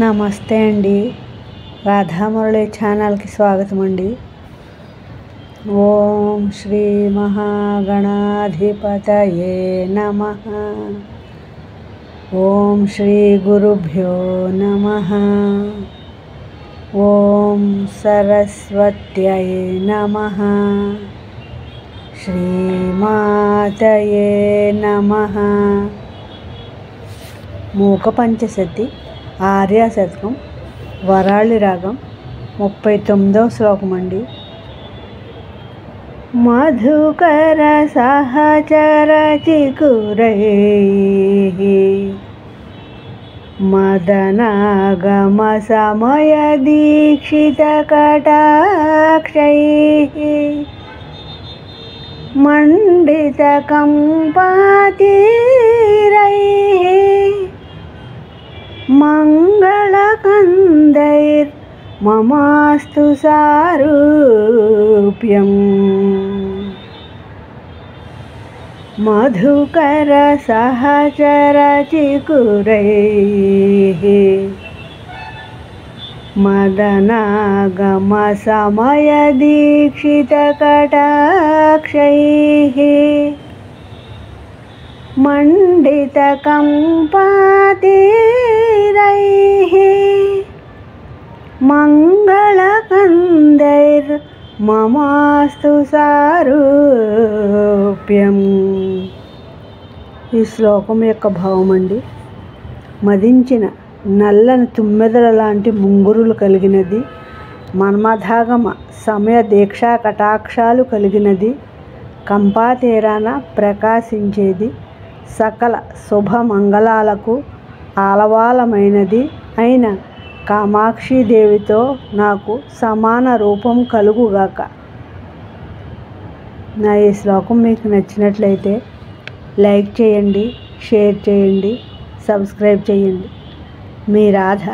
నమస్తే అండి. రాధామురళి ఛానల్కి స్వాగతం అండి. ఓం శ్రీ మహాగణాధిపతయే నమః. ఓం శ్రీ గురుభ్యో నమః. ఓం సరస్వత్యై నమః. శ్రీమాతయే నమః. మూక పంచశతి ఆర్యాశతకం వరాళి రాగం 39వ శ్లోకం అండి. మధుకర సహచర చికురైః మదనాగమ సమయ దీక్షిత కటాక్షైః మండిత కంపాతిరైః మంగళకందైర్ మమాస్తు సారూప్యం. మధుకర సహచర చికురైః మదనాగమ సమయ దీక్షిత కటాక్షైః మండిత కంపాతిరైః మంగళకందైర్ మమాస్తు సారూప్యం. ఈ శ్లోకం యొక్క భావం అండి. మదించిన నల్లని తుమ్మెదల లాంటి ముంగురులు కలిగినది, మన్మథాగమ సమయ దీక్షా కటాక్షాలు కలిగినది, కంపాతీరాన ప్రకాశించేది, సకల శుభమంగళాలకు ఆలవాలమైనది అయిన కామాక్షిదేవితో నాకు సమాన రూపం కలుగుగాక. నా ఈ శ్లోకం మీకు నచ్చినట్లయితే లైక్ చేయండి, షేర్ చేయండి, సబ్స్క్రైబ్ చేయండి. మీ రాధ.